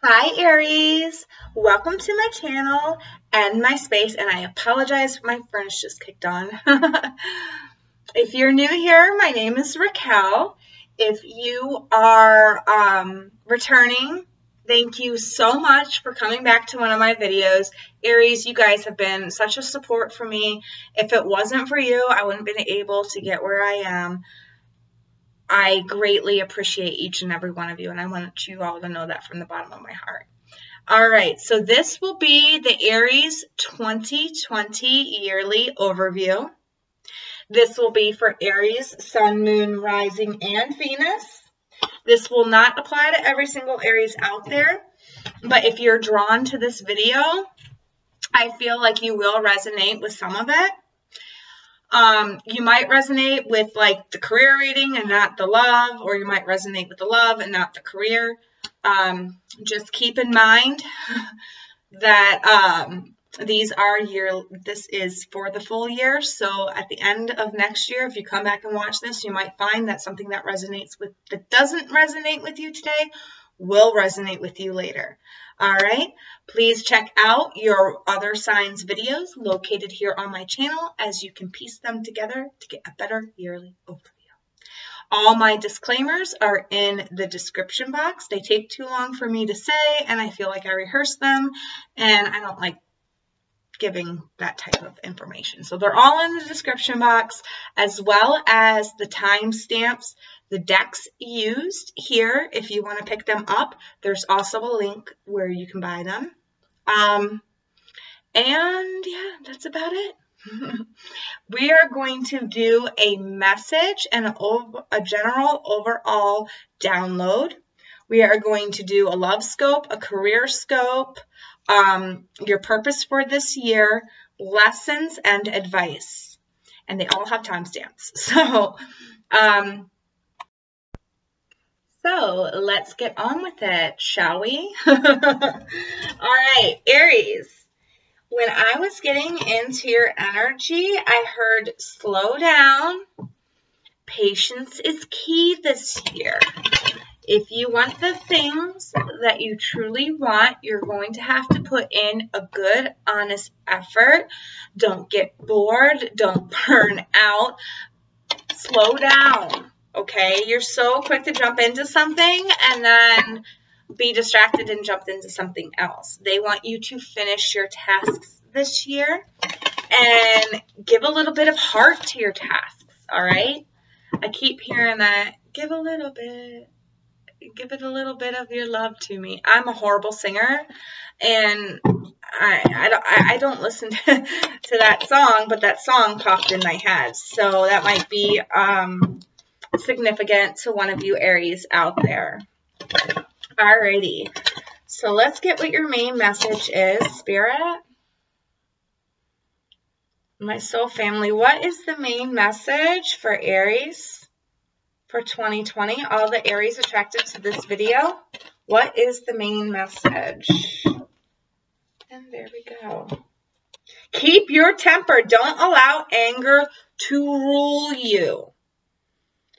Hi Aries, welcome to my channel and my space, and I apologize my furnace just kicked on. If you're new here, my name is Racquel. If you are returning, thank you so much for coming back to one of my videos. Aries, you guys have been such a support for me. If it wasn't for you, I wouldn't have been able to get where I am. I greatly appreciate each and every one of you, and I want you all to know that from the bottom of my heart. All right, so this will be the Aries 2020 yearly overview. This will be for Aries, Sun, Moon, Rising, and Venus. This will not apply to every single Aries out there, but if you're drawn to this video, I feel like you will resonate with some of it. You might resonate with like the career reading and not the love, or you might resonate with the love and not the career. Just keep in mind that this is for the full year. So at the end of next year, if you come back and watch this, you might find that something that doesn't resonate with you today will resonate with you later. All right, please check out your other signs videos located here on my channel, as you can piece them together to get a better yearly overview. All my disclaimers are in the description box. They take too long for me to say, and I feel like I rehearse them, and I don't like giving that type of information. So they're all in the description box, as well as the timestamps, the decks used here. If you want to pick them up, there's also a link where you can buy them. And yeah, that's about it. We are going to do a message and a general overall download. We are going to do a love scope, a career scope, your purpose for this year, lessons, and advice. And they all have timestamps. So let's get on with it, shall we? All right, Aries. When I was getting into your energy, I heard slow down. Patience is key this year. If you want the things that you truly want, you're going to have to put in a good, honest effort. Don't get bored. Don't burn out. Slow down, okay? You're so quick to jump into something and then be distracted and jump into something else. They want you to finish your tasks this year and give a little bit of heart to your tasks, all right? I keep hearing that. Give a little bit. Give it a little bit of your love to me. I'm a horrible singer, and I don't listen to that song, but that song popped in my head. So that might be significant to one of you Aries out there. Alrighty. So let's get what your main message is, Spirit. My soul family, what is the main message for Aries for 2020? All the Aries attracted to this video, what is the main message? And there we go. Keep your temper. Don't allow anger to rule you.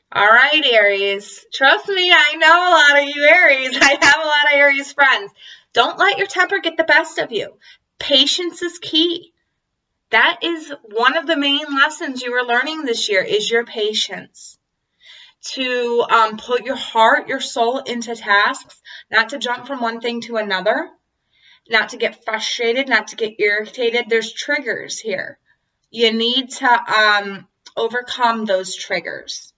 All right, Aries. Trust me, I know a lot of you Aries. I have a lot of Aries friends. Don't let your temper get the best of you. Patience is key. That is one of the main lessons you are learning this year, is your patience. To put your heart, your soul into tasks, not to jump from one thing to another, not to get frustrated, not to get irritated. There's triggers here. You need to overcome those triggers.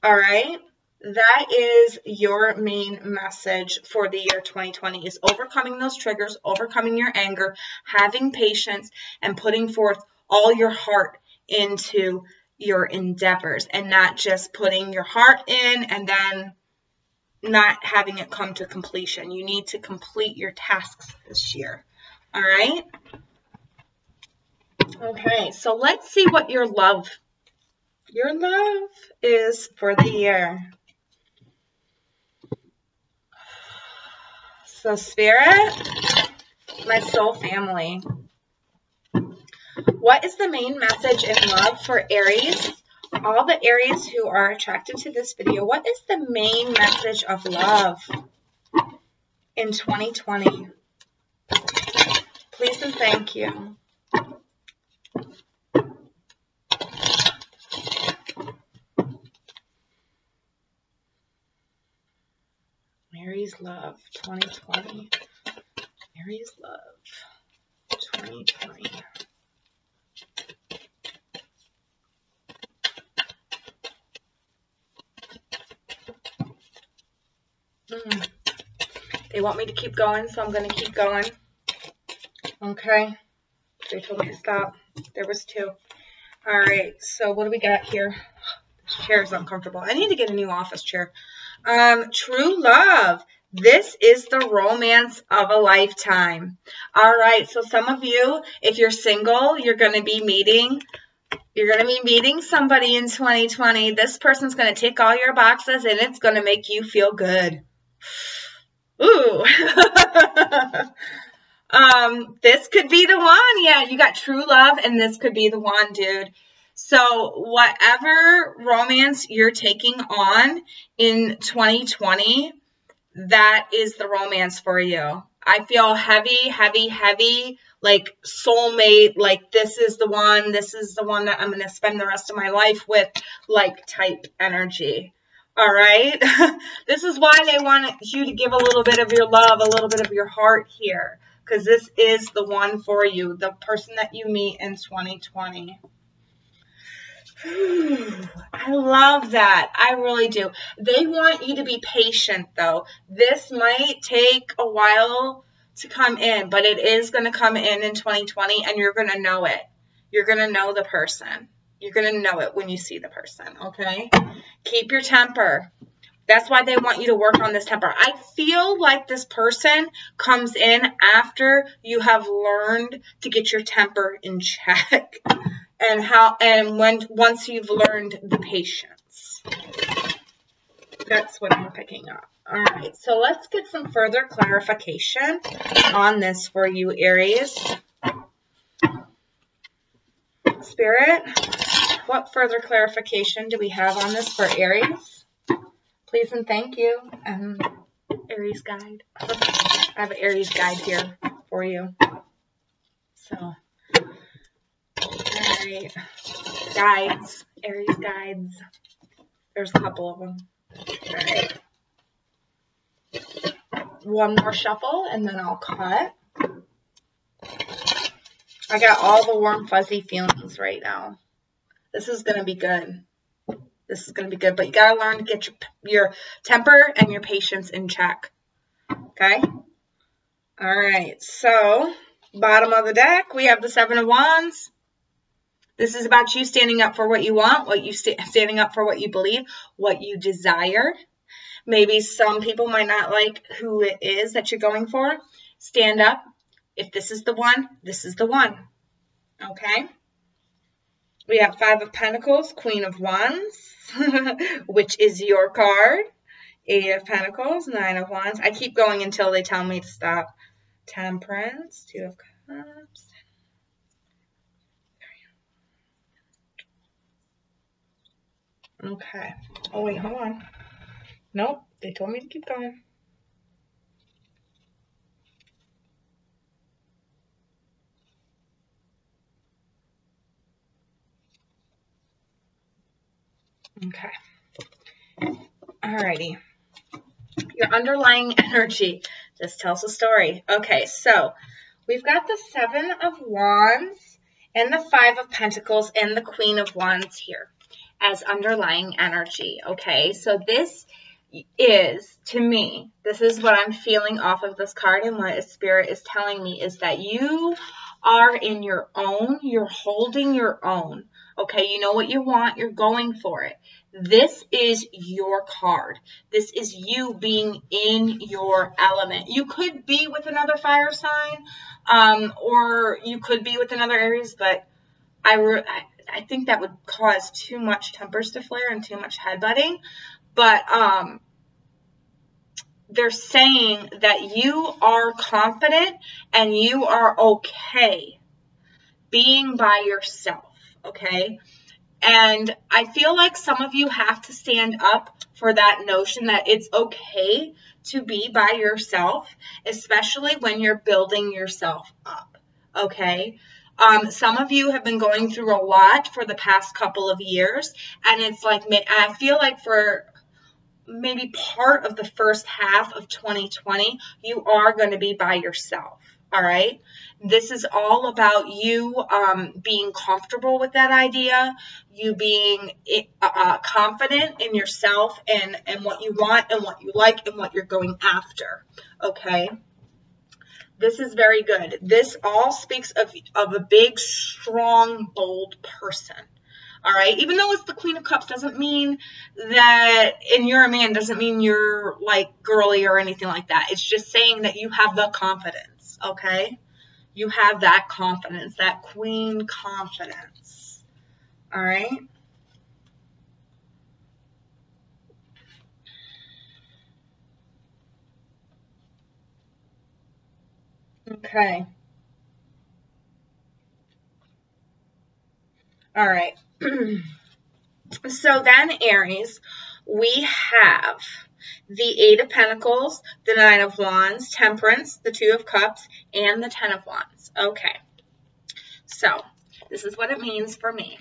All right? That is your main message for the year 2020, is overcoming those triggers, overcoming your anger, having patience, and putting forth all your heart into your endeavors, and not just putting your heart in and then not having it come to completion. You need to complete your tasks this year. All right? Okay, so let's see what your love is for the year. So Spirit, my soul family, what is the main message in love for Aries? All the Aries who are attracted to this video, what is the main message of love in 2020. Please and thank you. Aries love 2020. Aries love 2020. They want me to keep going, so I'm going to keep going. Okay. They told me to stop. There was 2. All right. So what do we got here? This chair is uncomfortable. I need to get a new office chair. True love. This is the romance of a lifetime. All right. So some of you, if you're single, you're going to be meeting somebody in 2020. This person's going to tick all your boxes, and it's going to make you feel good. Ooh. This could be the one. Yeah, you got true love, and this could be the one, dude. So whatever romance you're taking on in 2020, that is the romance for you. I feel heavy, heavy, heavy, like soulmate, like this is the one that I'm going to spend the rest of my life with, like type energy. All right. This is why they want you to give a little bit of your love, a little bit of your heart here, because this is the one for you, the person that you meet in 2020. I love that. I really do. They want you to be patient, though. This might take a while to come in, but it is going to come in 2020, and you're going to know it. You're going to know the person. You're going to know it when you see the person, okay? Keep your temper. That's why they want you to work on this temper. I feel like this person comes in after you have learned to get your temper in check. Once you've learned the patience. That's what I'm picking up. All right, so let's get some further clarification on this for you, Aries. Spirit, what further clarification do we have on this for Aries? Please and thank you. Aries guide. I have an Aries guide here for you. So, all right. Guides. Aries guides. There's a couple of them. All right. One more shuffle, and then I'll cut. I got all the warm, fuzzy feelings right now. This is going to be good. This is going to be good, but you got to learn to get your temper and your patience in check. Okay? All right, so bottom of the deck, we have the 7 of Wands. This is about you standing up for what you want, standing up for what you believe, what you desire. Maybe some people might not like who it is that you're going for. Stand up. If this is the one, this is the one. Okay? We have 5 of Pentacles, Queen of Wands, which is your card. 8 of Pentacles, 9 of Wands. I keep going until they tell me to stop. Temperance, 2 of Cups. Okay. Oh, wait, hold on. Nope, they told me to keep going. Okay. Alrighty. Your underlying energy. This tells a story. Okay, so we've got the 7 of Wands and the 5 of Pentacles and the Queen of Wands here as underlying energy. Okay, so this is, to me, this is what I'm feeling off of this card, and what Spirit is telling me is that you are in your own, you're holding your own. Okay, you know what you want, you're going for it. This is your card. This is you being in your element. You could be with another fire sign, or you could be with another Aries, but I think that would cause too much tempers to flare and too much headbutting. But they're saying that you are confident and you are okay being by yourself, okay? And I feel like some of you have to stand up for that notion that it's okay to be by yourself, especially when you're building yourself up, okay? Some of you have been going through a lot for the past couple of years, and it's like, I feel like for maybe part of the first half of 2020, you are going to be by yourself, all right? This is all about you being comfortable with that idea, you being confident in yourself and what you want and what you like and what you're going after, okay? This is very good. This all speaks of a big, strong, bold person. All right. Even though it's the Queen of Cups doesn't mean that, and you're a man, doesn't mean you're like girly or anything like that. It's just saying that you have the confidence. Okay. You have that confidence, that queen confidence. All right. Okay. All right. So then, Aries, we have the Eight of Pentacles, the Nine of Wands, Temperance, the Two of Cups, and the Ten of Wands. Okay. So this is what it means for me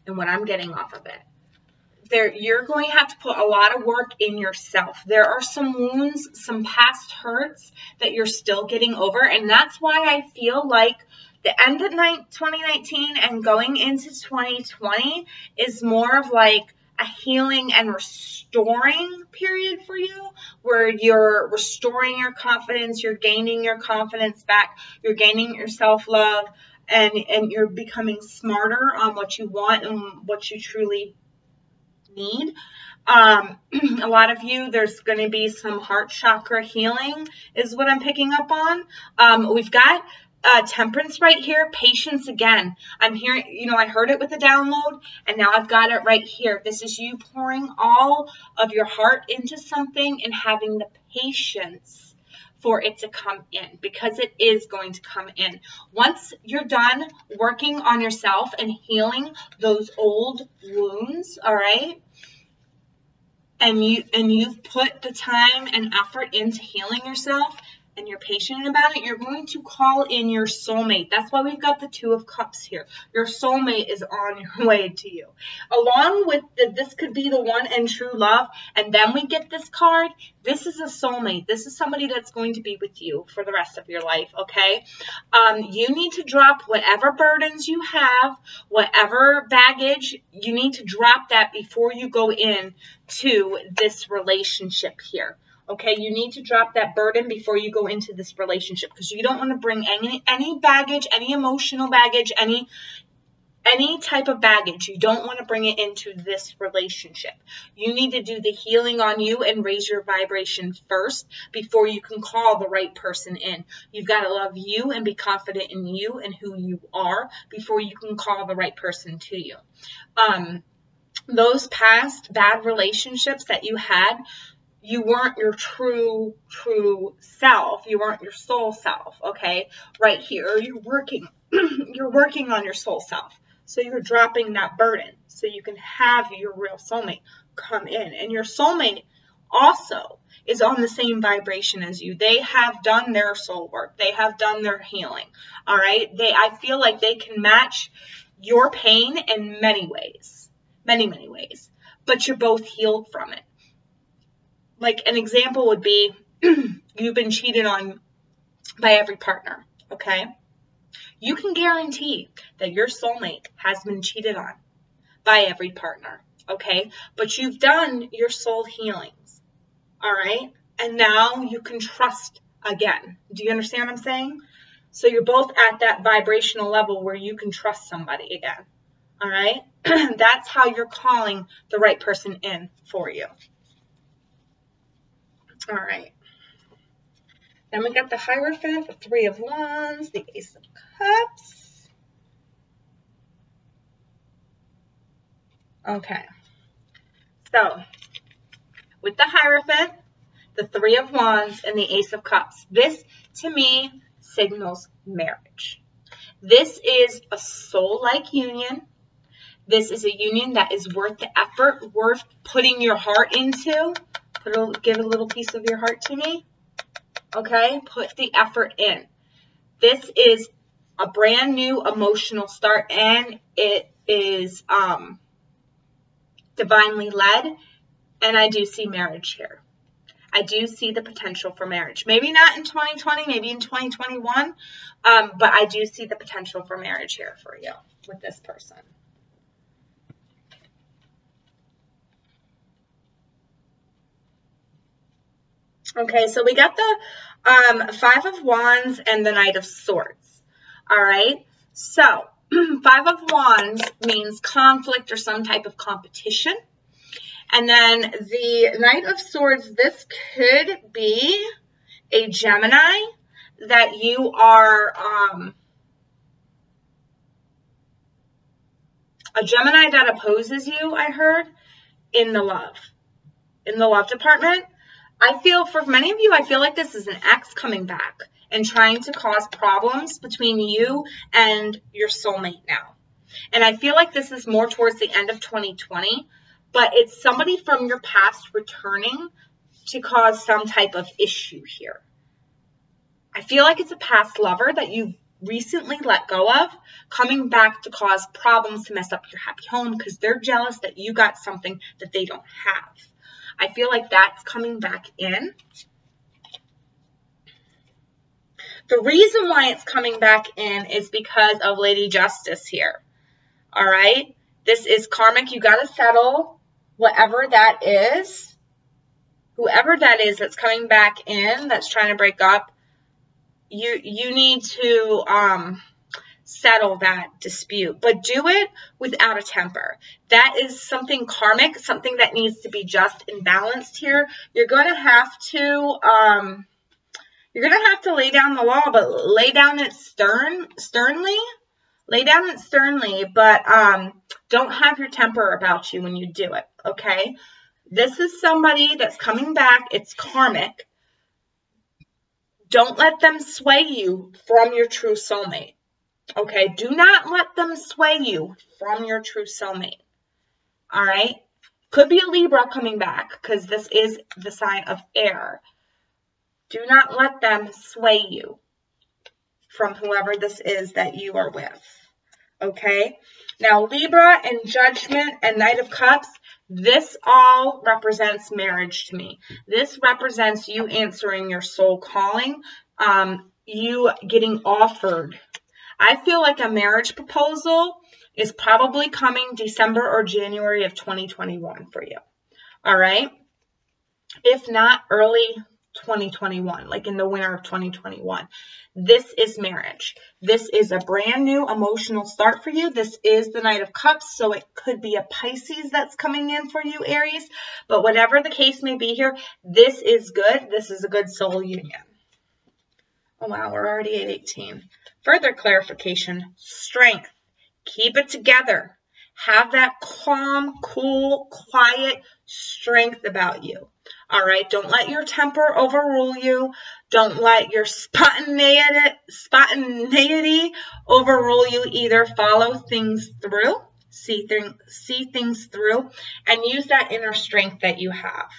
and what I'm getting off of it. You're going to have to put a lot of work in yourself. There are some wounds, some past hurts that you're still getting over, and that's why I feel like the end of 2019 and going into 2020 is more of like a healing and restoring period for you, where you're restoring your confidence, you're gaining your confidence back, you're gaining your self-love, and you're becoming smarter on what you want and what you truly need. A lot of you, there's going to be some heart chakra healing is what I'm picking up on. We've got Temperance right here, patience again. I'm hearing, I heard it with the download, and now I've got it right here. This is you pouring all of your heart into something and having the patience for it to come in, because it is going to come in. Once you're done working on yourself and healing those old wounds, all right, and you've put the time and effort into healing yourself, and you're patient about it, you're going to call in your soulmate. That's why we've got the Two of Cups here. Your soulmate is on your way to you. Along with this could be the one and true love, and then we get this card. This is a soulmate. This is somebody that's going to be with you for the rest of your life, okay? You need to drop whatever burdens you have, whatever baggage, you need to drop that before you go in to this relationship here. Okay, you need to drop that burden before you go into this relationship, because you don't want to bring any baggage, any emotional baggage, any type of baggage. You don't want to bring it into this relationship. You need to do the healing on you and raise your vibration first before you can call the right person in. You've got to love you and be confident in you and who you are before you can call the right person to you. Those past bad relationships that you had, you weren't your true self. You weren't your soul self, okay? Right here, you're working on your soul self. So you're dropping that burden so you can have your real soulmate come in. And your soulmate also is on the same vibration as you. They have done their soul work. They have done their healing, all right? I feel like they can match your pain in many ways, many ways, but you're both healed from it. Like an example would be, you've been cheated on by every partner, okay? You can guarantee that your soulmate has been cheated on by every partner, okay? But you've done your soul healings, all right? And now you can trust again. Do you understand what I'm saying? So you're both at that vibrational level where you can trust somebody again, all right? That's how you're calling the right person in for you. All right. Then we got the Hierophant, the Three of Wands, the Ace of Cups. Okay. So, with the Hierophant, the Three of Wands, and the Ace of Cups, this, to me, signals marriage. This is a soul-like union. This is a union that is worth the effort, worth putting your heart into. Give a little piece of your heart to me. Okay? Put the effort in. This is a brand new emotional start, and it is divinely led, and I do see marriage here. I do see the potential for marriage. Maybe not in 2020, maybe in 2021, but I do see the potential for marriage here for you with this person. Okay, so we got the Five of Wands and the Knight of Swords. All right, so Five of Wands means conflict or some type of competition. And then the Knight of Swords, this could be a Gemini that you are, a Gemini that opposes you, I heard, in the love department. I feel for many of you, I feel like this is an ex coming back and trying to cause problems between you and your soulmate now. And I feel like this is more towards the end of 2020. But it's somebody from your past returning to cause some type of issue here. I feel like it's a past lover that you recently let go of, coming back to cause problems to mess up your happy home because they're jealous that you got something that they don't have. I feel like that's coming back in. The reason why it's coming back in is because of Lady Justice here. All right? This is karmic. You got to settle whatever that is, whoever that is that's coming back in, that's trying to break up, you need to settle that dispute, but do it without a temper. That is something karmic, something that needs to be just and balanced here. You're going to have to lay down the law, but lay down it sternly. Lay down it sternly, but don't have your temper about you when you do it, okay? This is somebody that's coming back. It's karmic. Don't let them sway you from your true soulmate, okay? Do not let them sway you from your true soulmate, all right? Could be a Libra coming back because this is the sign of air. Do not let them sway you from whoever this is that you are with. Okay, now Libra and Judgment and Knight of Cups, this all represents marriage to me. This represents you answering your soul calling, you getting offered. I feel like a marriage proposal is probably coming December or January of 2021 for you. All right, if not early 2021, like in the winter of 2021. This is marriage. This is a brand new emotional start for you. This is the Knight of Cups, so it could be a Pisces that's coming in for you, Aries. But whatever the case may be here, this is good. This is a good soul union. Oh, wow, we're already at 18. Further clarification, strength. Keep it together. Have that calm, cool, quiet strength about you. All right, don't let your temper overrule you. Don't let your spontaneity overrule you either. Follow things through, see things through, and use that inner strength that you have.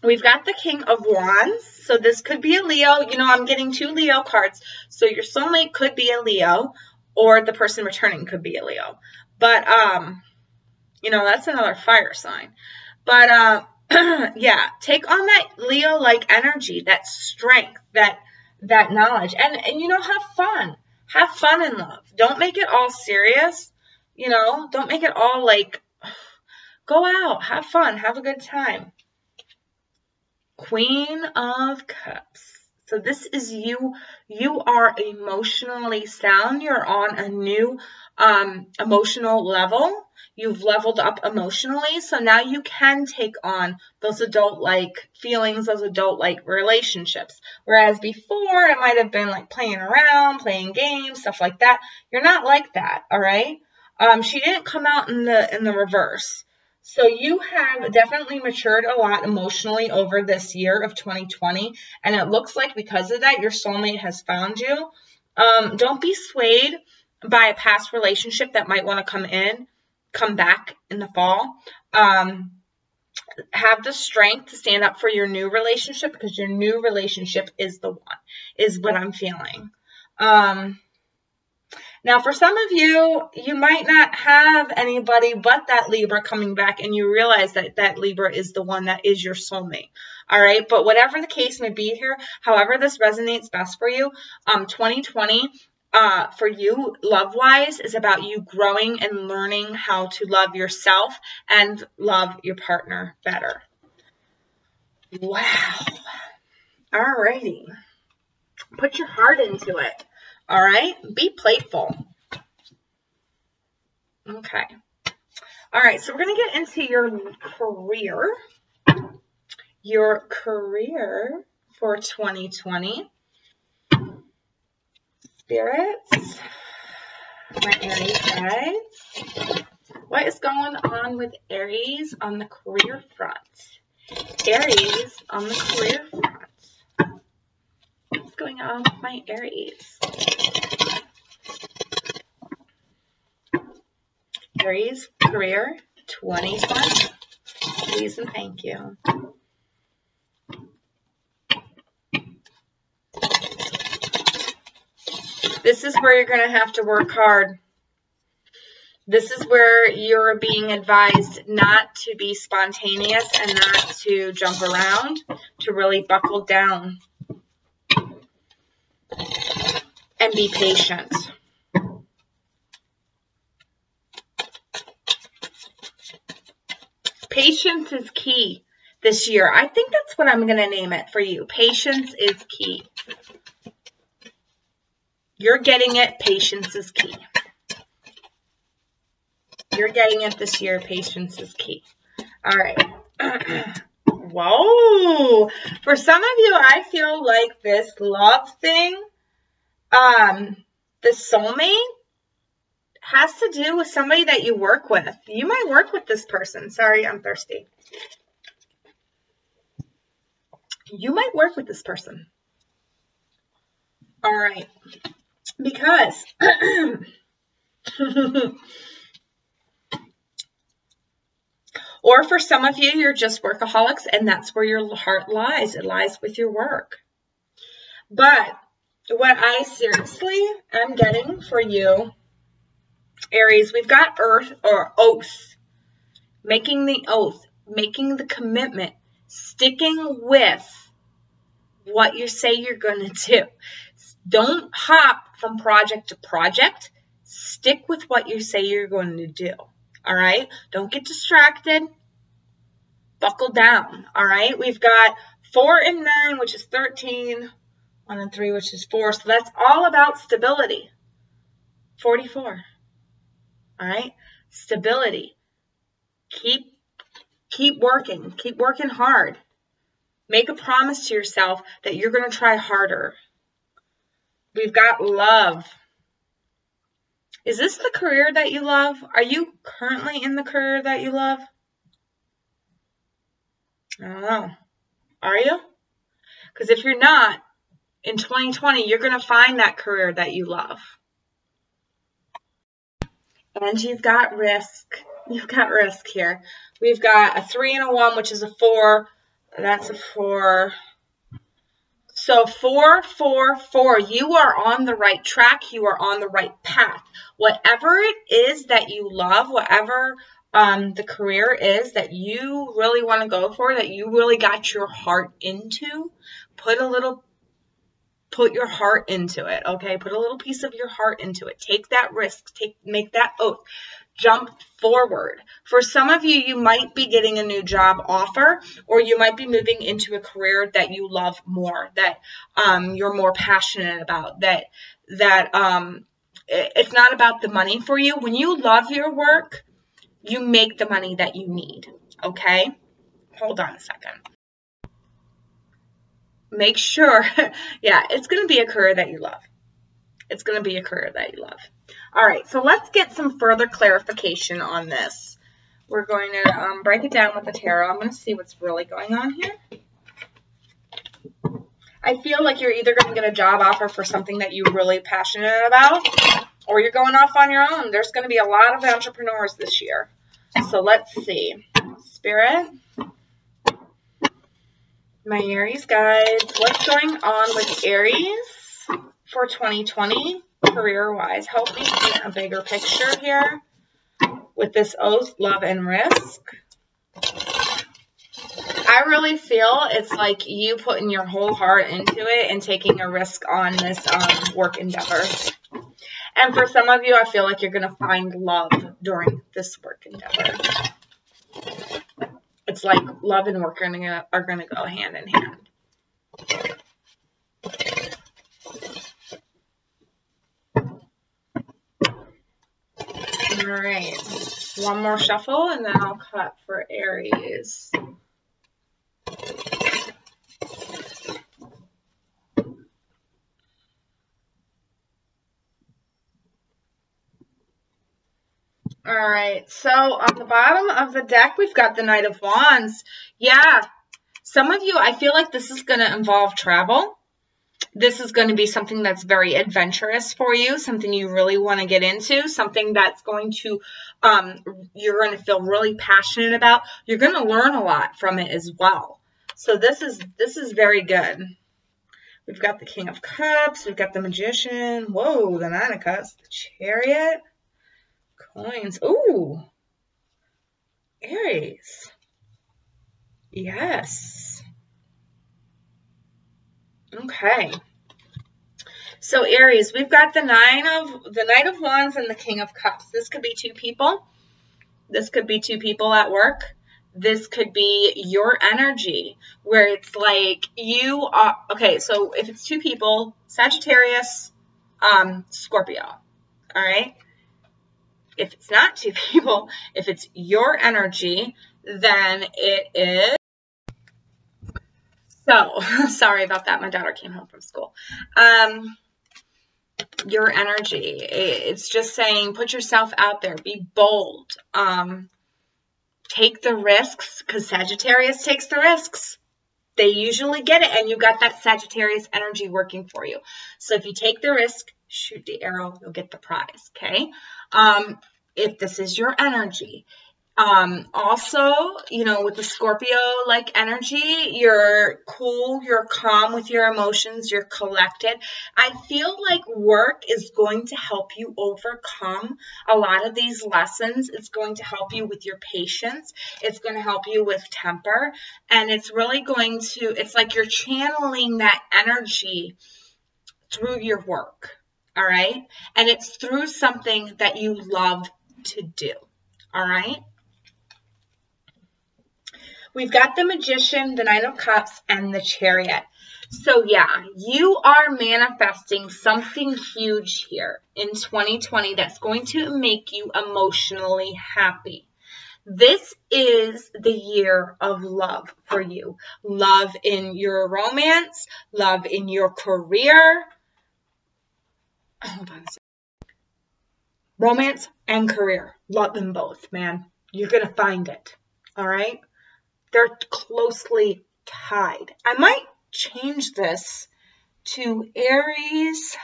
We've got the King of Wands, so this could be a Leo. You know, I'm getting 2 Leo cards, so your soulmate could be a Leo, or the person returning could be a Leo. But, you know, that's another fire sign. But, yeah, take on that Leo-like energy, that strength, that knowledge. And, you know, have fun. Have fun in love. Don't make it all serious. You know, don't make it all like, go out, have fun, have a good time. Queen of Cups. So this is you. You are emotionally sound. You're on a new emotional level. You've leveled up emotionally. So now you can take on those adult-like feelings, those adult-like relationships. Whereas before, it might have been like playing around, playing games, stuff like that. You're not like that, all right? She didn't come out in the reverse. So you have definitely matured a lot emotionally over this year of 2020. And it looks like because of that, your soulmate has found you. Don't be swayed by a past relationship that might want to come back in the fall. Have the strength to stand up for your new relationship, because your new relationship is the one, is what I'm feeling. Now, for some of you, you might not have anybody but that Libra coming back, and you realize that that Libra is the one that is your soulmate. All right, but whatever the case may be here, however this resonates best for you, 2020 for you, love-wise, is about you growing and learning how to love yourself and love your partner better. Wow. All righty. Put your heart into it. All right? Be playful. Okay. All right, so we're going to get into your career. Your career for 2020. Spirits, my Aries guys. What is going on with Aries on the career front? Aries on the career front. What's going on with my Aries? Aries career 2020. Please and thank you. This is where you're going to have to work hard. This is where you're being advised not to be spontaneous and not to jump around, to really buckle down and be patient. Patience is key this year. I think that's what I'm going to name it for you. Patience is key. You're getting it. Patience is key. You're getting it this year. Patience is key. All right. Whoa. For some of you, I feel like this love thing, the soulmate, has to do with somebody that you work with. You might work with this person. Sorry, I'm thirsty. You might work with this person. All right. Because or for some of you, you're just workaholics, and that's where your heart lies. It lies with your work. But what I seriously am getting for you, Aries, we've got earth or oath. Making the oath, making the commitment, sticking with what you say you're going to do. Don't hop from project to project. Stick with what you say you're going to do. All right? Don't get distracted. Buckle down. All right? We've got 4 and 9, which is 13. 1 and 3, which is 4. So that's all about stability. 44. All right? Stability. Keep working. Keep working hard. Make a promise to yourself that you're going to try harder. We've got love. Is this the career that you love? Are you currently in the career that you love? I don't know. Are you? Because if you're not, in 2020, you're going to find that career that you love. And you've got risk. You've got risk here. We've got a 3 and a 1, which is a 4. That's a 4. So 4, 4, 4. You are on the right track. You are on the right path. Whatever it is that you love, whatever the career is that you really want to go for, that you really got your heart into, put your heart into it, okay? Put a little piece of your heart into it. Take that risk. Make that oath. Jump forward. For some of you, you might be getting a new job offer, or you might be moving into a career that you love more, that you're more passionate about, that it's not about the money for you. When you love your work, you make the money that you need, okay? Hold on a second. Make sure, yeah, it's going to be a career that you love. It's going to be a career that you love. All right, so let's get some further clarification on this. We're going to break it down with the tarot. I'm going to see what's really going on here. I feel like you're either going to get a job offer for something that you're really passionate about, or you're going off on your own. There's going to be a lot of entrepreneurs this year. So let's see. Spirit, my Aries guides, what's going on with Aries for 2020 career-wise? Help me paint a bigger picture here with this oath, love, and risk. I really feel it's like you putting your whole heart into it and taking a risk on this work endeavor. And for some of you, I feel like you're going to find love during this work endeavor. It's like love and work are going to go hand in hand. All right. One more shuffle, and then I'll cut for Aries. All right, so on the bottom of the deck, we've got the Knight of Wands. Yeah, some of you, I feel like this is going to involve travel. This is going to be something that's very adventurous for you, something you really want to get into, something that's going to, you're going to feel really passionate about. You're going to learn a lot from it as well. So this is very good. We've got the King of Cups. We've got the Magician. Whoa, the Nine of Cups. The Chariot. Coins. Ooh. Aries. Yes. Okay. So Aries, we've got the Knight of Wands and the King of Cups. This could be two people. This could be two people at work. This could be your energy where it's like you are, okay, so if it's two people, Sagittarius, Scorpio, all right? If it's not two people, if it's your energy, then it is, so, sorry about that. My daughter came home from school. Your energy, it's just saying put yourself out there, be bold, take the risks, because Sagittarius takes the risks. They usually get it, and you got that Sagittarius energy working for you. So if you take the risk, shoot the arrow, you'll get the prize, okay? If this is your energy. Also, you know, with the Scorpio-like energy, you're cool, you're calm with your emotions, you're collected. I feel like work is going to help you overcome a lot of these lessons. It's going to help you with your patience. It's going to help you with temper. And it's really going to, it's like you're channeling that energy through your work, all right? And it's through something that you love to do, all right? We've got the Magician, the Knight of Cups, and the Chariot. So yeah, you are manifesting something huge here in 2020 that's going to make you emotionally happy. This is the year of love for you. Love in your romance, love in your career. Hold on a second. Romance and career. Love them both, man. You're going to find it. All right? They're closely tied. I might change this to Aries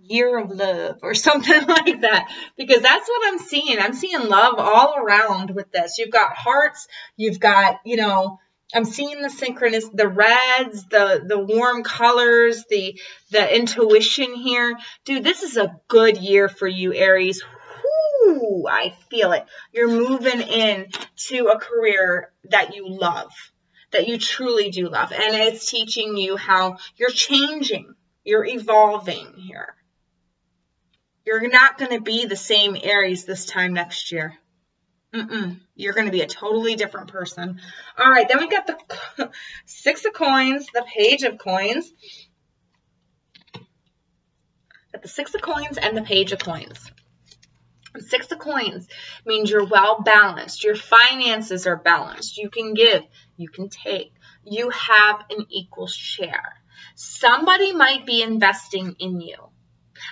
Year of Love or something like that, because that's what I'm seeing. I'm seeing love all around with this. You've got hearts. You've got, you know, I'm seeing the synchronous, the reds, the warm colors, the intuition here. Dude, this is a good year for you, Aries. Whoo, I feel it. You're moving in to a career that you love, that you truly do love. And it's teaching you how you're changing. You're evolving here. You're not going to be the same Aries this time next year. You're going to be a totally different person. All right, then we got the Six of Coins, the Page of Coins. Got the Six of Coins and the Page of Coins. Six of Coins means you're well balanced. Your finances are balanced. You can give, you can take. You have an equal share. Somebody might be investing in you.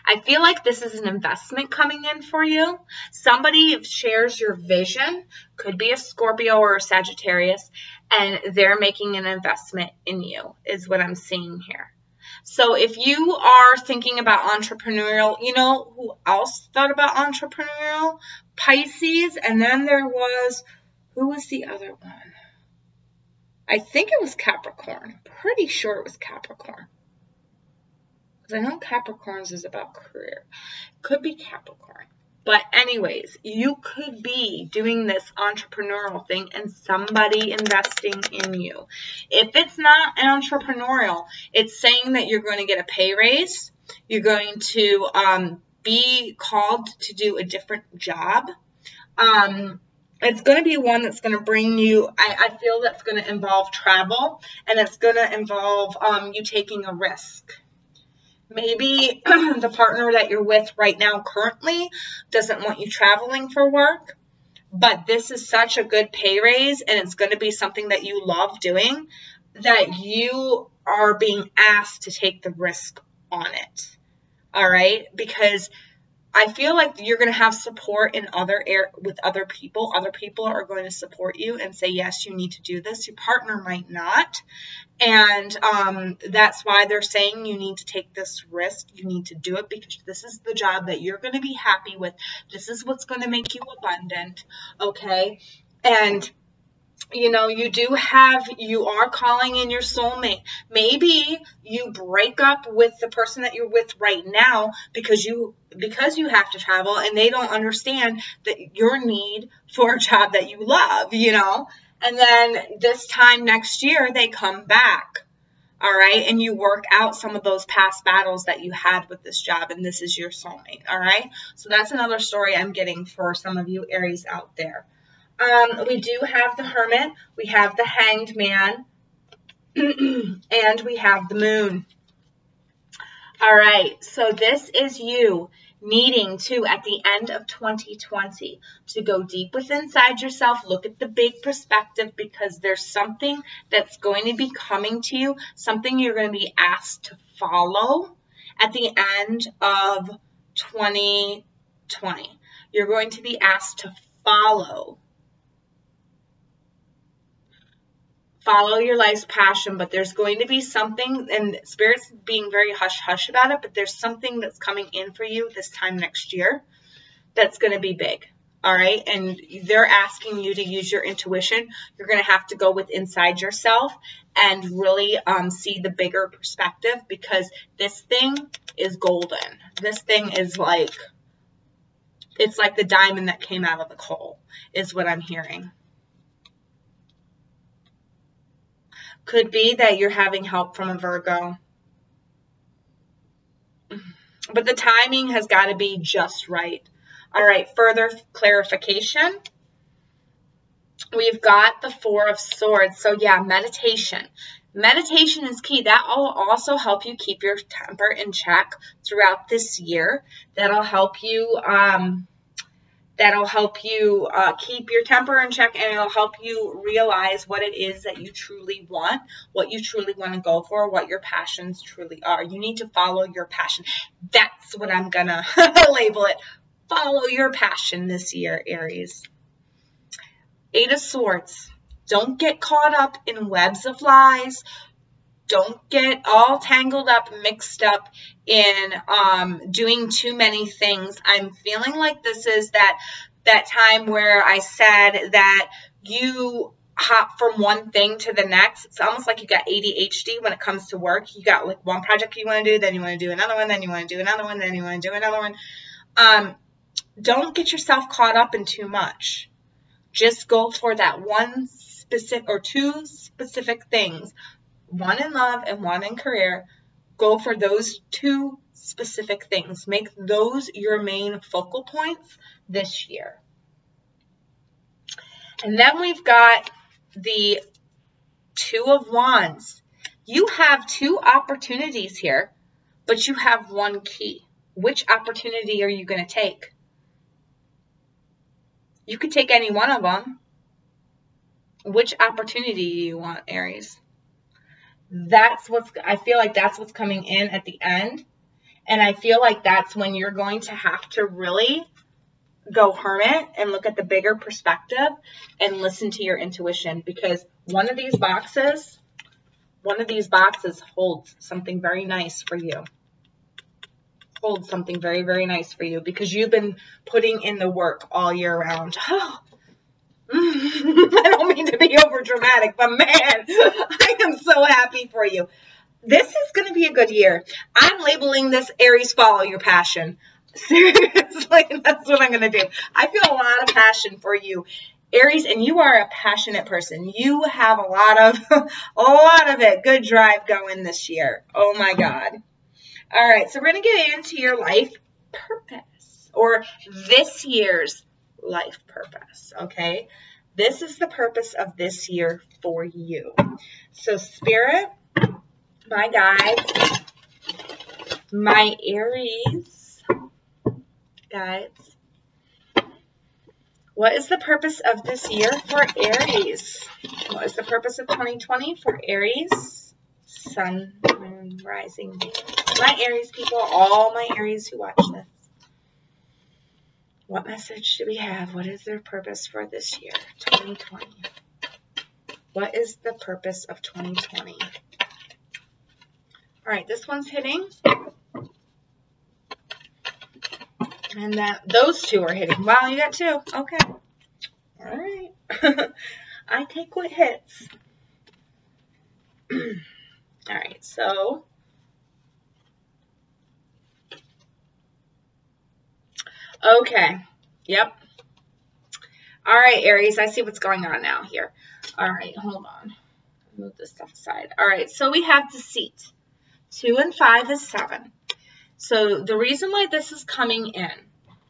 I feel like this is an investment coming in for you. Somebody shares your vision, could be a Scorpio or a Sagittarius, and they're making an investment in you, is what I'm seeing here. So if you are thinking about entrepreneurial, you know who else thought about entrepreneurial? Pisces. And then there was, who was the other one? I think it was Capricorn. Pretty sure it was Capricorn. Because I know Capricorns is about career. Could be Capricorn. But anyways, you could be doing this entrepreneurial thing and somebody investing in you. If it's not an entrepreneurial, it's saying that you're going to get a pay raise. You're going to be called to do a different job. It's going to be one that's going to bring you, I feel that's going to involve travel, and it's going to involve you taking a risk. Maybe the partner that you're with right now currently doesn't want you traveling for work, but this is such a good pay raise, and it's going to be something that you love doing, that you are being asked to take the risk on it. All right? Because I feel like you're going to have support in with other people. Other people are going to support you and say, yes, you need to do this. Your partner might not. And that's why they're saying you need to take this risk. You need to do it because this is the job that you're going to be happy with. This is what's going to make you abundant. Okay. And you know, you are calling in your soulmate. Maybe you break up with the person that you're with right now because you have to travel, and they don't understand that your need for a job that you love, you know. And then this time next year, they come back. All right. And you work out some of those past battles that you had with this job, and this is your soulmate. All right. So that's another story I'm getting for some of you Aries out there. We do have the Hermit, we have the Hanged Man, and we have the Moon. All right, so this is you needing to, at the end of 2020, to go deep within inside yourself, look at the big perspective, because there's something that's going to be coming to you, something you're going to be asked to follow at the end of 2020. You're going to be asked to follow your life's passion, but there's going to be something, and Spirit's being very hush-hush about it, but there's something that's coming in for you this time next year that's going to be big, all right? And they're asking you to use your intuition. You're going to have to go with inside yourself and really see the bigger perspective, because this thing is golden. This thing is like, it's like the diamond that came out of the coal, is what I'm hearing. Could be that you're having help from a Virgo. But the timing has got to be just right. All right, further clarification. We've got the Four of Swords. So yeah, meditation. Meditation is key. That will also help you keep your temper in check throughout this year. That'll help you keep your temper in check, and it'll help you realize what it is that you truly want, what you truly want to go for, what your passions truly are. You need to follow your passion. That's what I'm going to label it. Follow your passion this year, Aries. Eight of Swords. Don't get caught up in webs of lies. Don't get all tangled up, mixed up in doing too many things. I'm feeling like this is that time where I said that you hop from one thing to the next. It's almost like you got ADHD when it comes to work. You got like one project you want to do, then you want to do another one, then you want to do another one, then you want to do another one. Don't get yourself caught up in too much. Just go for that one specific or two specific things. One in love and one in career. Go for those two specific things. Make those your main focal points this year. And then we've got the Two of Wands. You have two opportunities here, but you have one key. Which opportunity are you going to take? You could take any one of them. Which opportunity do you want, Aries? I feel like that's what's coming in at the end. And I feel like that's when you're going to have to really go hermit and look at the bigger perspective and listen to your intuition, because one of these boxes one of these boxes holds something very nice for you. Holds something very, very nice for you because you've been putting in the work all year round. Oh. I don't mean to be over dramatic, but man, I am so happy for you. This is going to be a good year. I'm labeling this Aries, follow your passion. Seriously, that's what I'm going to do. I feel a lot of passion for you, Aries, and you are a passionate person. You have a lot of it. Good drive going this year. Oh my God. All right, so we're going to get into your life purpose, or this year's life purpose, okay? This is the purpose of this year for you. So Spirit, my guides, my Aries guides, what is the purpose of this year for Aries? What is the purpose of 2020 for Aries? Sun, moon, rising, my Aries people, all my Aries who watch this. What message do we have? What is their purpose for this year, 2020? What is the purpose of 2020? All right, this one's hitting. And those two are hitting. Wow, you got two. Okay. All right. I take what hits. All right, so okay. Yep. All right, Aries, I see what's going on now here. All right, hold on. Move this stuff aside. All right, so we have deceit. 2 and 5 is 7. So the reason why this is coming in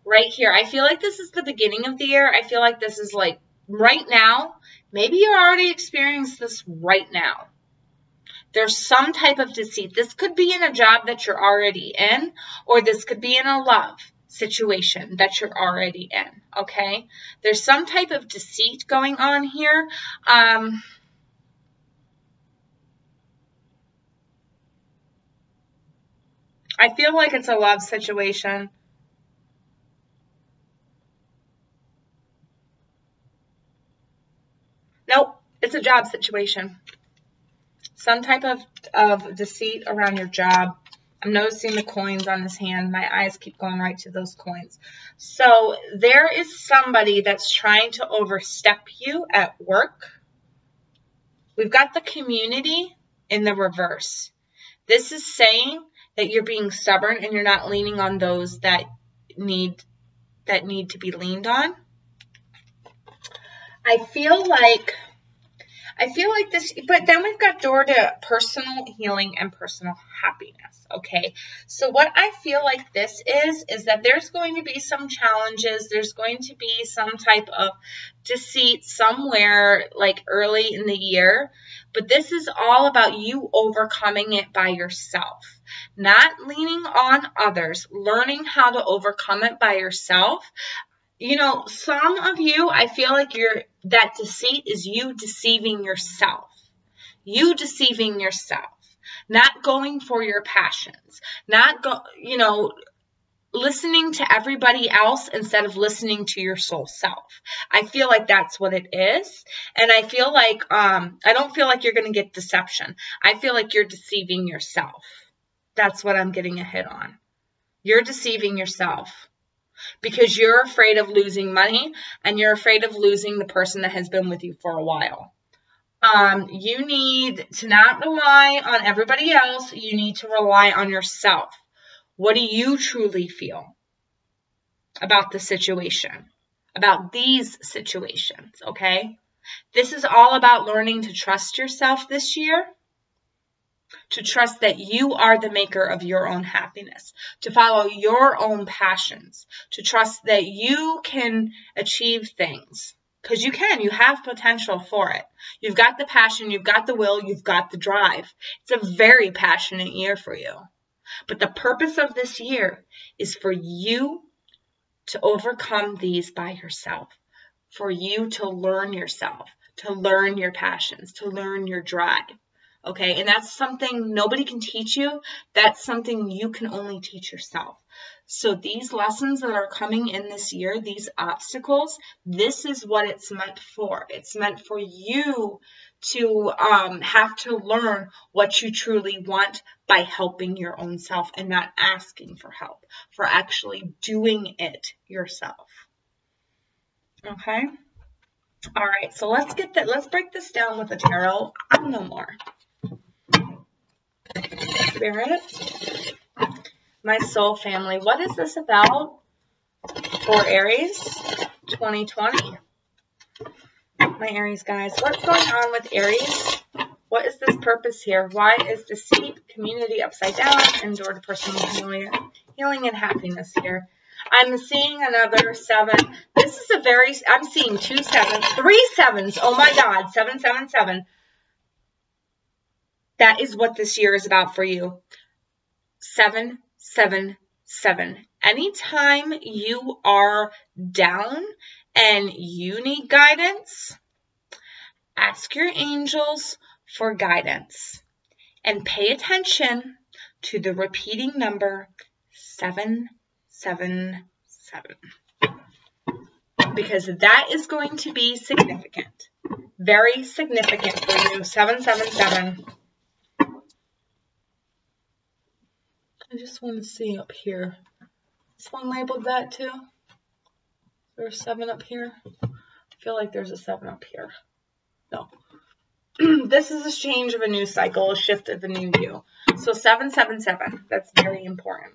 right here, I feel like this is the beginning of the year. I feel like this is like right now. Maybe you already experienced this right now. There's some type of deceit. This could be in a job that you're already in, or this could be in a love situation that you're already in, okay? There's some type of deceit going on here. I feel like it's a love situation. Nope, it's a job situation. Some type of deceit around your job. I'm noticing the coins on this hand. My eyes keep going right to those coins. So there is somebody that's trying to overstep you at work. We've got the community in the reverse. This is saying that you're being stubborn and you're not leaning on those that need to be leaned on. I feel like this, but then we've got door to personal healing and personal happiness, okay? So what I feel like this is that there's going to be some challenges. There's going to be some type of deceit somewhere like early in the year, but this is all about you overcoming it by yourself, not leaning on others, learning how to overcome it by yourself. You know, some of you, I feel like that deceit is you deceiving yourself. You deceiving yourself. Not going for your passions. Not listening to everybody else instead of listening to your soul self. I feel like that's what it is. And I feel like, I don't feel like you're going to get deception. I feel like you're deceiving yourself. That's what I'm getting a hit on. You're deceiving yourself. Because you're afraid of losing money and you're afraid of losing the person that has been with you for a while. You need to not rely on everybody else. You need to rely on yourself. What do you truly feel about the situation? About these situations, okay? This is all about learning to trust yourself this year. To trust that you are the maker of your own happiness, to follow your own passions, to trust that you can achieve things, because you can, you have potential for it. You've got the passion, you've got the will, you've got the drive. It's a very passionate year for you. But the purpose of this year is for you to overcome these by yourself, for you to learn yourself, to learn your passions, to learn your drive. Okay, and that's something nobody can teach you. That's something you can only teach yourself. So these lessons that are coming in this year, these obstacles, this is what it's meant for. It's meant for you to have to learn what you truly want by helping your own self and not asking for help, for actually doing it yourself. Okay? All right, so let's break this down with the tarot. I'm no more. Spirit, my soul family, what is this about for Aries 2020? My Aries guys, what's going on with Aries? What is this purpose here? Why is deceit, community upside down, and door to personal healing and happiness here? I'm seeing another 7. This is a very, I'm seeing 2 7s, 3 7s. Oh my God, 7 7 7. That is what this year is about for you. 7 7 7. Anytime you are down and you need guidance, ask your angels for guidance and pay attention to the repeating number 7 7 7, because that is going to be significant, very significant for you. 7 7 7. I just want to see up here. This one labeled that too? There's a 7 up here. I feel like there's a 7 up here. No. This is a change of a new cycle, a shift of a new you. So 7 7 7. That's very important.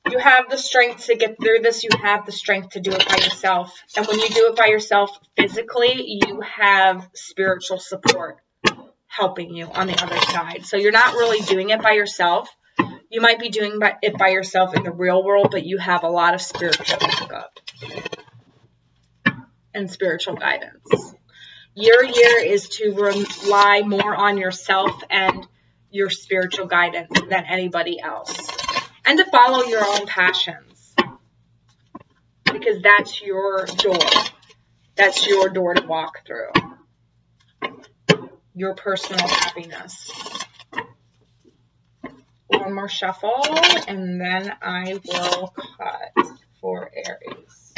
You have the strength to get through this. You have the strength to do it by yourself. And when you do it by yourself physically, you have spiritual support helping you on the other side. So you're not really doing it by yourself. You might be doing it by yourself in the real world, but you have a lot of spiritual backup and spiritual guidance. Your year is to rely more on yourself and your spiritual guidance than anybody else. And to follow your own passions. Because that's your door. That's your door to walk through. Your personal happiness. One more shuffle, and then I will cut for Aries.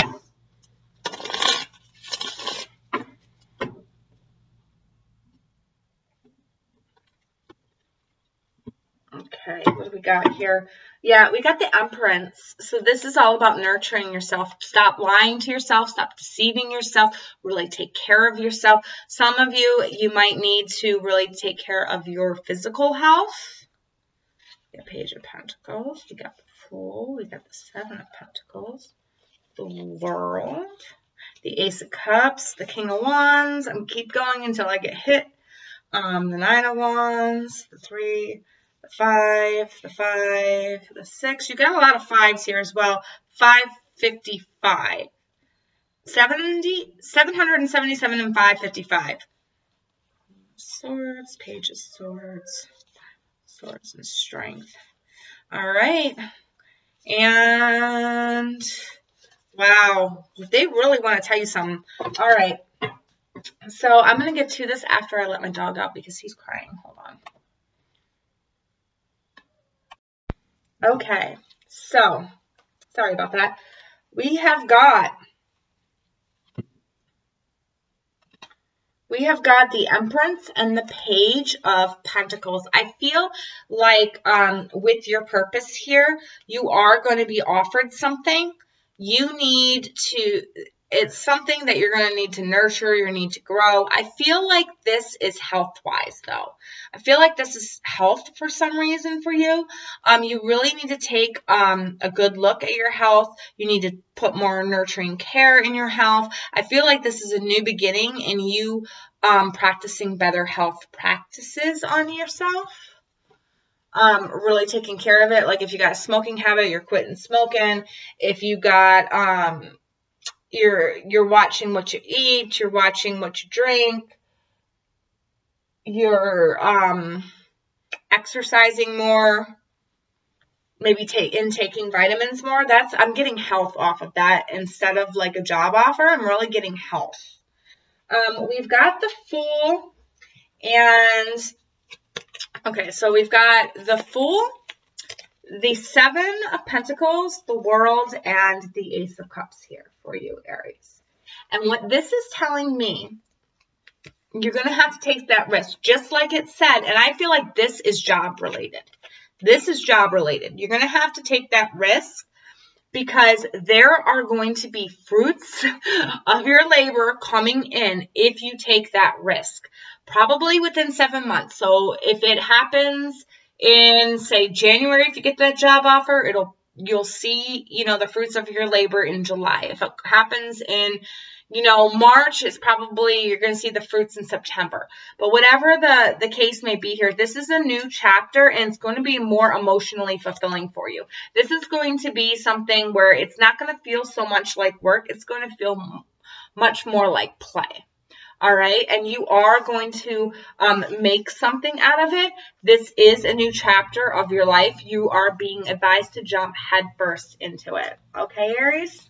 Okay, what do we got here? Yeah, we got the Empress. So this is all about nurturing yourself. Stop lying to yourself. Stop deceiving yourself. Really take care of yourself. Some of you might need to really take care of your physical health. The Page of Pentacles. We got the Fool. We got the 7 of Pentacles. The World. The Ace of Cups. The King of Wands. I'm keep going until I get hit. The 9 of Wands. The 3. The 5, the 5, the 6. You got a lot of 5s here as well. 555. 777 and 555. Swords, Page of Swords. Swords and Strength. All right. And, wow. They really want to tell you something. All right. So, I'm going to get to this after I let my dog out because he's crying. Hold on. Okay, so, sorry about that. We have got the Empress and the Page of Pentacles. I feel like with your purpose here, you are going to be offered something. You need to, it's something that you're going to need to nurture, you need to grow. I feel like this is health-wise, though. I feel like this is health for some reason for you. You really need to take a good look at your health. You need to put more nurturing care in your health. I feel like this is a new beginning in you practicing better health practices on yourself. Really taking care of it. Like if you got a smoking habit, you're quitting smoking. If you got you're watching what you eat, you're watching what you drink, you're exercising more, maybe taking vitamins more. I'm getting health off of that instead of like a job offer. I'm really getting health. We've got the Fool, and okay, so we've got the Fool, the 7 of Pentacles, the World, and the Ace of Cups here for you, Aries. And what this is telling me You're going to have to take that risk, just like it said. And I feel like this is job related. This is job related. You're going to have to take that risk because there are going to be fruits of your labor coming in if you take that risk, probably within 7 months. So if it happens in, say, January, if you get that job offer, you'll see, the fruits of your labor in July. If it happens in, March, it's probably, you're going to see the fruits in September. But whatever the case may be here, this is a new chapter and it's going to be more emotionally fulfilling for you. This is going to be something where it's not going to feel so much like work. It's going to feel much more like play. All right, and you are going to make something out of it. This is a new chapter of your life. You are being advised to jump headfirst into it. Okay, Aries?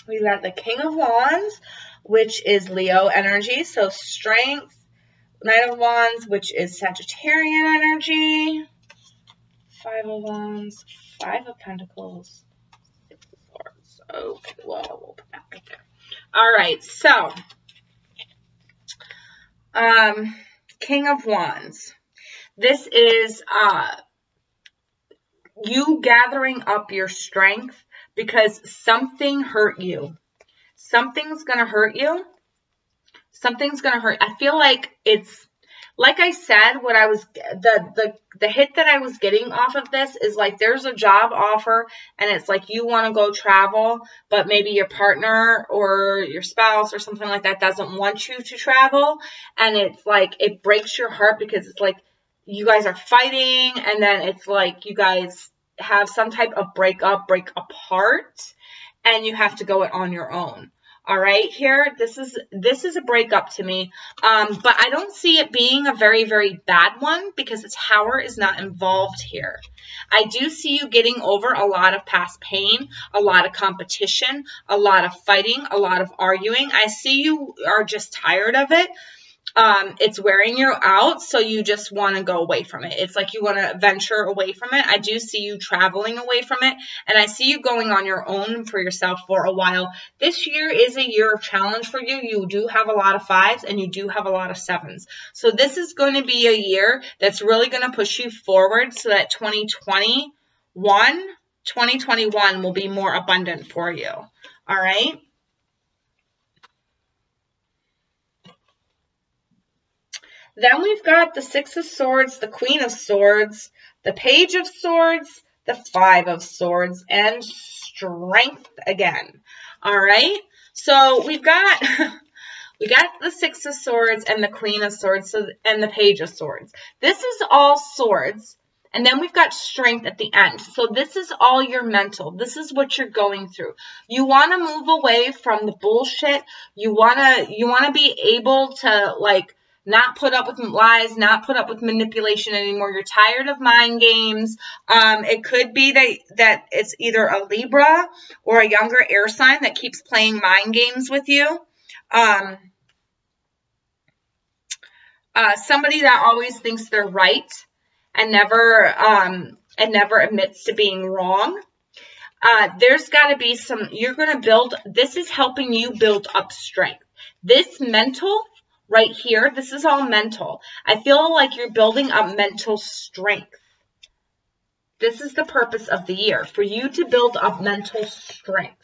We've got the King of Wands, which is Leo energy. So strength, Knight of Wands, which is Sagittarian energy. 5 of Wands, 5 of Pentacles, 6 of Swords. Okay, well, we'll put that right there. All right, so King of Wands. This is you gathering up your strength because something hurt you. Something's going to hurt you. Something's going to hurt. I feel like it's, like I said, what I was, the hit that I was getting off of this is like there's a job offer and it's like you want to go travel, but maybe your partner or your spouse or something like that doesn't want you to travel. And it's like, it breaks your heart because it's like you guys are fighting and then it's like you guys have some type of break apart, and you have to go it on your own. All right, here, this is a breakup to me, but I don't see it being a very, very bad one because the Tower is not involved here. I do see you getting over a lot of past pain, a lot of competition, a lot of fighting, a lot of arguing. I see you are just tired of it. It's wearing you out, so you just want to go away from it. It's like you want to venture away from it. I do see you traveling away from it, and I see you going on your own for yourself for a while. This year is a year of challenge for you. You do have a lot of 5s, and you do have a lot of 7s. So this is going to be a year that's really going to push you forward so that 2021 will be more abundant for you. All right? Then we've got the 6 of Swords, the Queen of Swords, the Page of Swords, the 5 of Swords, and Strength again. All right? So we've got the 6 of Swords and the Queen of Swords and the Page of Swords. This is all swords. And then we've got Strength at the end. So this is all your mental. This is what you're going through. You want to move away from the bullshit. You want to be able to, like, not put up with lies, not put up with manipulation anymore. You're tired of mind games. It could be that it's either a Libra or a younger air sign that keeps playing mind games with you. Somebody that always thinks they're right and never admits to being wrong. There's got to be you're going to build, this is helping you build up strength. This mental right here, this is all mental. I feel like you're building up mental strength. This is the purpose of the year, for you to build up mental strength.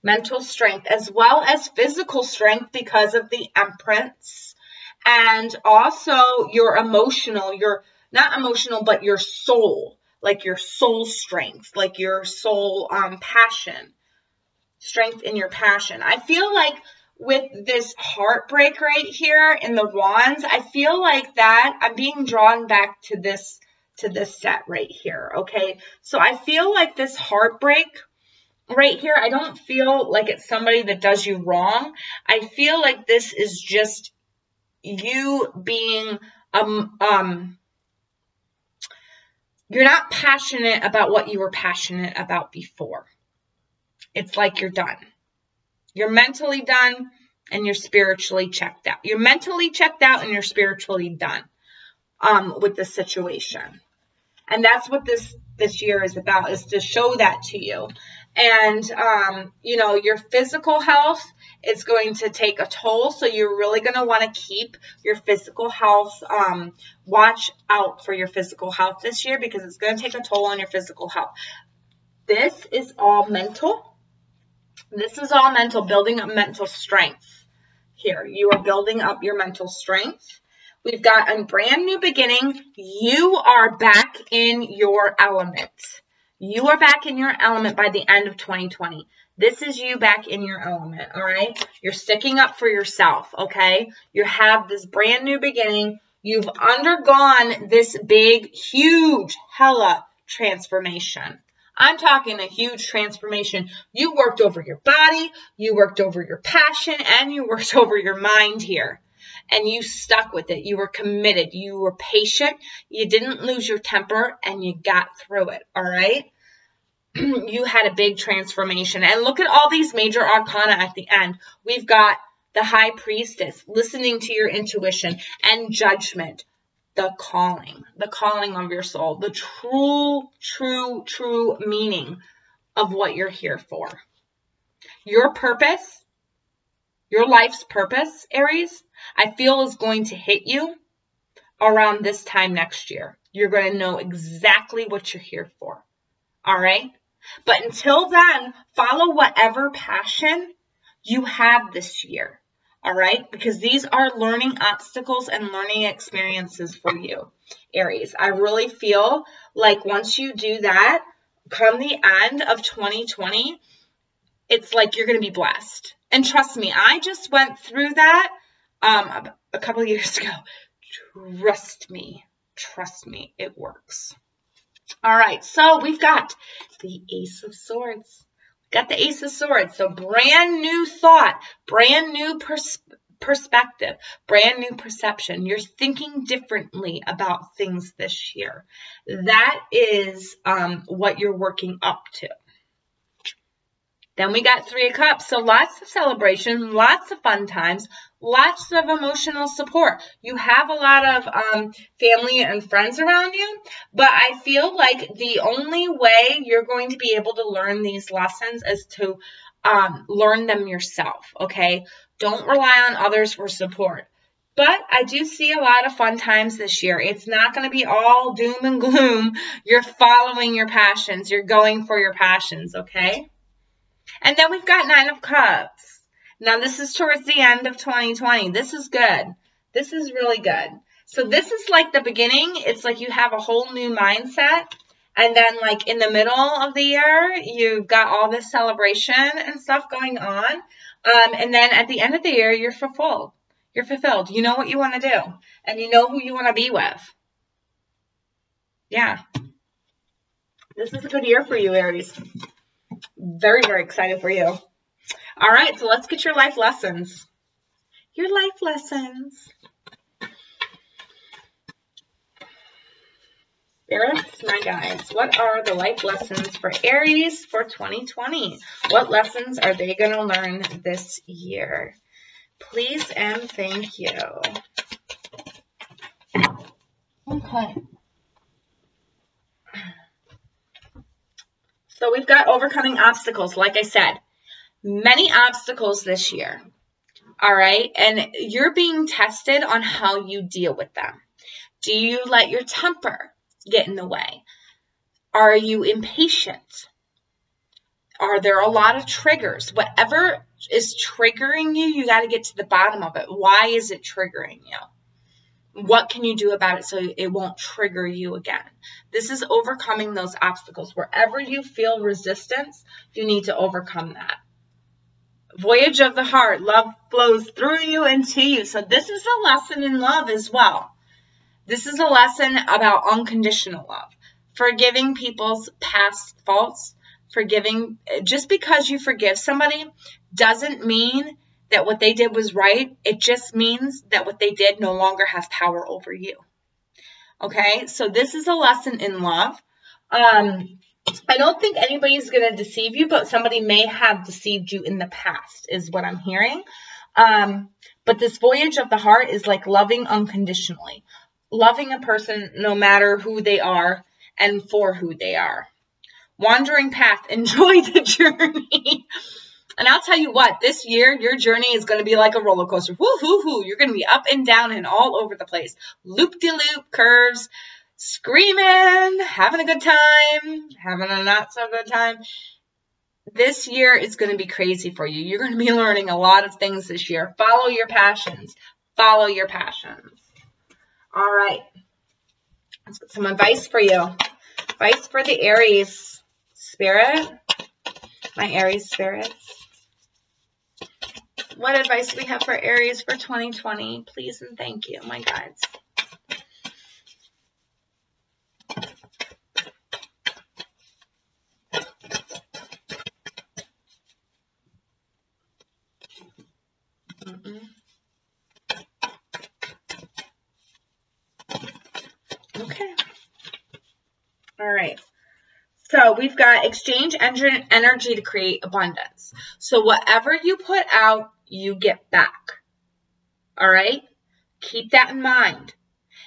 Mental strength as well as physical strength because of the Empress. And also your emotional, not emotional, but your soul, like your soul strength, like your soul passion. Strength in your passion. I feel like with this heartbreak right here in the Wands, I feel like that I'm being drawn back to this set right here, okay? So I feel like this heartbreak right here, I don't feel like it's somebody that does you wrong. I feel like this is just you being, you're not passionate about what you were passionate about before. It's like you're done. You're mentally done and you're spiritually checked out. You're mentally checked out and you're spiritually done with the situation. And that's what this year is about, is to show that to you. And, you know, your physical health is going to take a toll. So you're really going to want to keep your physical health, watch out for your physical health this year, because it's going to take a toll on your physical health. This is all mental. This is all mental, building up mental strength. Here, you are building up your mental strength. We've got a brand new beginning. You are back in your element. You are back in your element by the end of 2020. This is you back in your element, all right? You're sticking up for yourself, okay? You have this brand new beginning. You've undergone this big, huge, hella transformation. I'm talking a huge transformation. You worked over your body, you worked over your passion, and you worked over your mind here. And you stuck with it. You were committed. You were patient. You didn't lose your temper, and you got through it, all right? You had a big transformation. And look at all these major arcana at the end. We've got the High Priestess, listening to your intuition, and Judgment. The calling of your soul, the true meaning of what you're here for. Your purpose, your life's purpose, Aries, I feel is going to hit you around this time next year. You're going to know exactly what you're here for. All right? But until then, follow whatever passion you have this year. All right, because these are learning obstacles and learning experiences for you, Aries. I really feel like once you do that, come the end of 2020, it's like you're going to be blessed. And trust me, I just went through that a couple of years ago. Trust me, it works. All right, so we've got the Ace of Swords. Got the Ace of Swords. So brand new thought, brand new perspective, brand new perception. You're thinking differently about things this year. That is what you're working up to. Then we got Three of Cups. So lots of celebration, lots of fun times, lots of emotional support. You have a lot of family and friends around you, but I feel like the only way you're going to be able to learn these lessons is to learn them yourself, okay? Don't rely on others for support. But I do see a lot of fun times this year. It's not going to be all doom and gloom. You're following your passions. You're going for your passions, okay? And then we've got Nine of Cups. Now, this is towards the end of 2020. This is good. This is really good. So this is like the beginning. It's like you have a whole new mindset. And then like in the middle of the year, you've got all this celebration and stuff going on. And then at the end of the year, you're fulfilled. You're fulfilled. You know what you want to do. And you know who you want to be with. Yeah. This is a good year for you, Aries. Very, very excited for you. All right, so let's get your life lessons. Your life lessons. Spirits, my guides, what are the life lessons for Aries for 2020? What lessons are they going to learn this year? Please and thank you. Okay. So we've got overcoming obstacles, like I said. Many obstacles this year. All right? And you're being tested on how you deal with them. Do you let your temper get in the way? Are you impatient? Are there a lot of triggers? Whatever is triggering you, you got to get to the bottom of it. Why is it triggering you? What can you do about it so it won't trigger you again? This is overcoming those obstacles. Wherever you feel resistance, you need to overcome that. Voyage of the heart. Love flows through you and to you. So this is a lesson in love as well. This is a lesson about unconditional love. Forgiving people's past faults. Forgiving. Just because you forgive somebody doesn't mean that what they did was right. It just means that what they did no longer has power over you. Okay, so this is a lesson in love. I don't think anybody's going to deceive you, but somebody may have deceived you in the past is what I'm hearing. But this voyage of the heart is like loving unconditionally. Loving a person no matter who they are and for who they are. Wandering path. Enjoy the journey. And I'll tell you what, this year, your journey is going to be like a roller coaster. Woo-hoo-hoo. You're going to be up and down and all over the place. Loop-de-loop, curves, screaming, having a good time, having a not-so-good time. This year is going to be crazy for you. You're going to be learning a lot of things this year. Follow your passions. Follow your passions. All right. Let's get some advice for you. Advice for the Aries spirit. My Aries spirits. What advice do we have for Aries for 2020? Please and thank you, my guides. Okay. All right. So we've got exchange energy to create abundance. So whatever you put out, you get back. All right? Keep that in mind.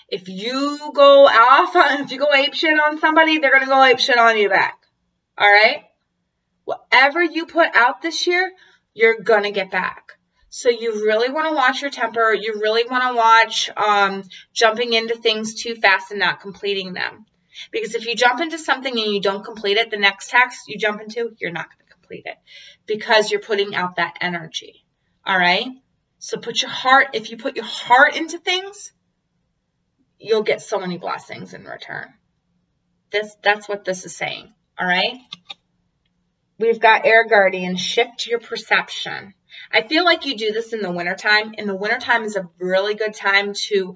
If you go apeshit on somebody, they're going to go apeshit on you back. All right? Whatever you put out this year, you're going to get back. So you really want to watch your temper. You really want to watch jumping into things too fast and not completing them. Because if you jump into something and you don't complete it, the next task you jump into, you're not going to complete it. Because you're putting out that energy. All right? So if you put your heart into things, you'll get so many blessings in return. That's what this is saying. All right? We've got Air Guardian, shift your perception. I feel like you do this in the wintertime. And the wintertime is a really good time to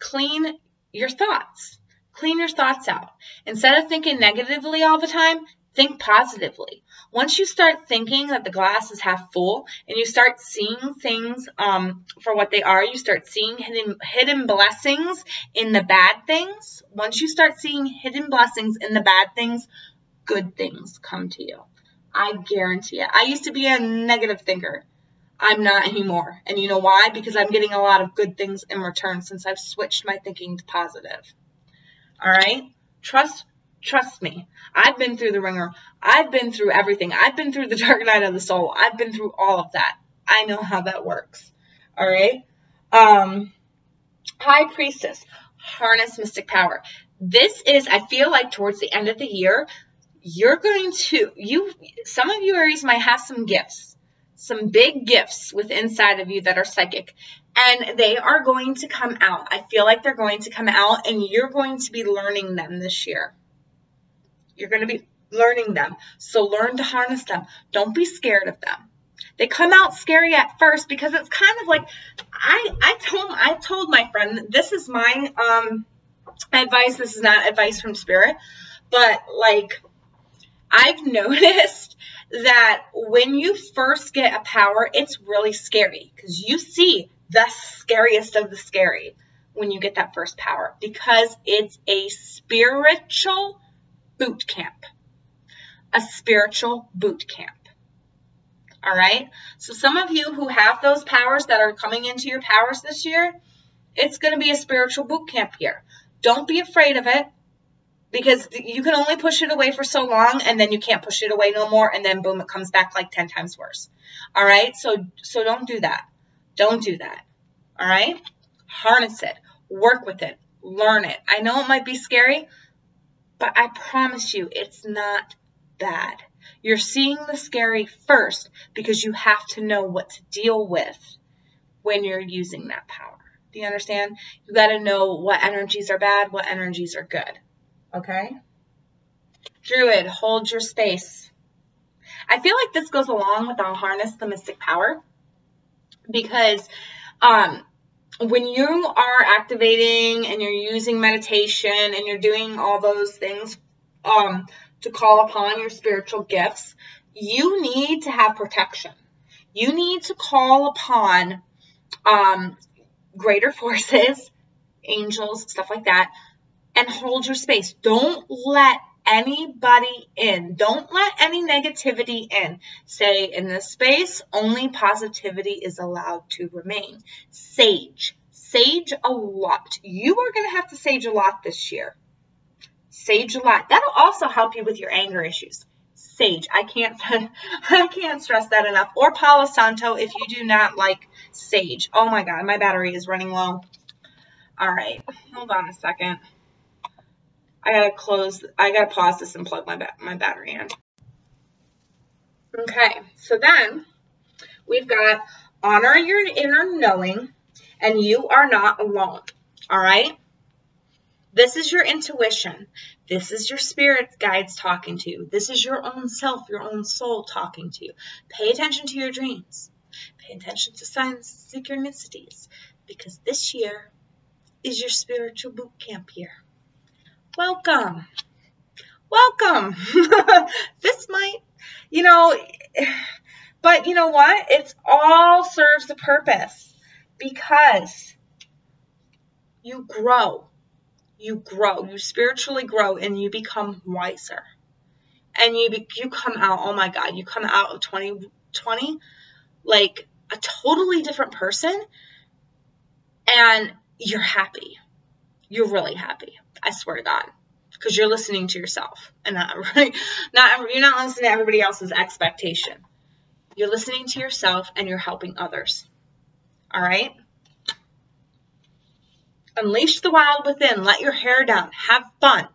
clean your thoughts. Clean your thoughts out. Instead of thinking negatively all the time, think positively. Once you start thinking that the glass is half full and you start seeing things for what they are, you start seeing hidden blessings in the bad things. Once you start seeing hidden blessings in the bad things, good things come to you. I guarantee it. I used to be a negative thinker. I'm not anymore. And you know why? Because I'm getting a lot of good things in return since I've switched my thinking to positive. All right? Trust me. I've been through the ringer. I've been through everything. I've been through the dark night of the soul. I've been through all of that. I know how that works. All right? High Priestess. Harness mystic power. This is, I feel like towards the end of the year, some of you Aries might have some gifts, some big gifts within inside of you that are psychic, and they are going to come out. I feel like they're going to come out, and you're going to be learning them this year. You're going to be learning them, so learn to harness them. Don't be scared of them. They come out scary at first because it's kind of like, I told my friend, this is my advice. This is not advice from spirit, but like, I've noticed that when you first get a power, it's really scary because you see the scariest of the scary when you get that first power because it's a spiritual boot camp. A spiritual boot camp. All right? So some of you who have those powers that are coming into your powers this year, it's going to be a spiritual boot camp year. Don't be afraid of it. Because you can only push it away for so long, and then you can't push it away no more, and then boom, it comes back like 10 times worse. All right? So don't do that. Don't do that. All right? Harness it. Work with it. Learn it. I know it might be scary, but I promise you it's not bad. You're seeing the scary first because you have to know what to deal with when you're using that power. Do you understand? You got to know what energies are bad, what energies are good. Okay? Druid, hold your space. I feel like this goes along with our harness the mystic power because when you are activating and you're using meditation and you're doing all those things to call upon your spiritual gifts, you need to have protection. You need to call upon greater forces, angels, stuff like that, and hold your space. Don't let anybody in. Don't let any negativity in. Say, in this space, only positivity is allowed to remain. Sage. Sage a lot. You are going to have to sage a lot this year. Sage a lot. That'll also help you with your anger issues. Sage. I can't stress that enough. Or Palo Santo if you do not like sage. Oh my God, my battery is running low. All right, hold on a second. I gotta pause this and plug my battery in. Okay, so then we've got honor your inner knowing, and you are not alone. All right? This is your intuition. This is your spirit guides talking to you. This is your own self, your own soul talking to you. Pay attention to your dreams. Pay attention to signs and synchronicities, because this year is your spiritual boot camp year. Welcome. Welcome. This might, but you know what? It all serves a purpose, because you grow. You grow. You spiritually grow, and you become wiser. And you come out, oh my God, you come out of 2020 like a totally different person, and you're happy. You're really happy. I swear to God. Because you're listening to yourself, and you're not listening to everybody else's expectation. You're listening to yourself, and you're helping others. All right? Unleash the wild within. Let your hair down. Have fun.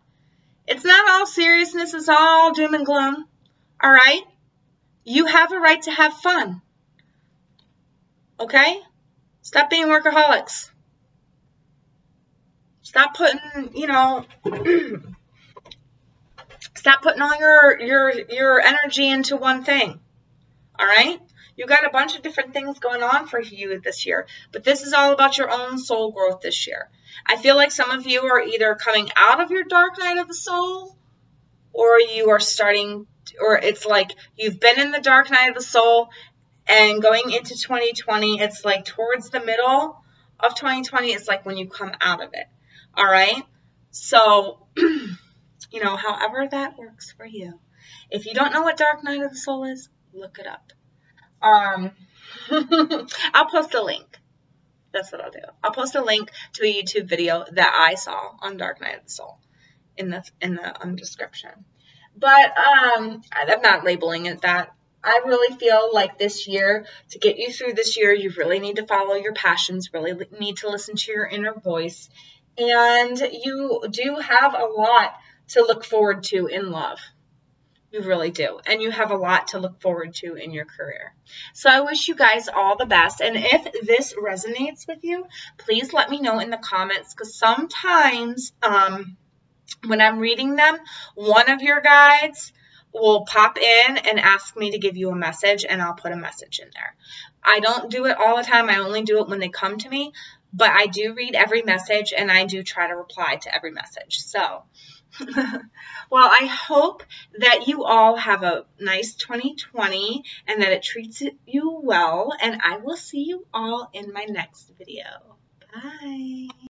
It's not all seriousness. It's all doom and gloom. All right? You have a right to have fun. Okay? Stop being workaholics. Stop putting, stop putting all your energy into one thing. All right? You got a bunch of different things going on for you this year, but this is all about your own soul growth this year. I feel like some of you are either coming out of your dark night of the soul, or you are starting, or it's like you've been in the dark night of the soul, and going into 2020, it's like towards the middle of 2020, it's like when you come out of it. All right? So, however that works for you. If you don't know what dark night of the soul is, look it up. I'll post a link. That's what I'll do. I'll post a link to a YouTube video that I saw on Dark Night of the Soul in the description. But I'm not labeling it that. I really feel like this year, to get you through this year, you really need to follow your passions, really need to listen to your inner voice, and you do have a lot to look forward to in love. You really do. And you have a lot to look forward to in your career. So I wish you guys all the best. And if this resonates with you, please let me know in the comments, because sometimes when I'm reading them, one of your guides will pop in and ask me to give you a message, and I'll put a message in there. I don't do it all the time. I only do it when they come to me. But I do read every message, and I do try to reply to every message. So... well, I hope that you all have a nice 2020 and that it treats you well, and I will see you all in my next video. Bye.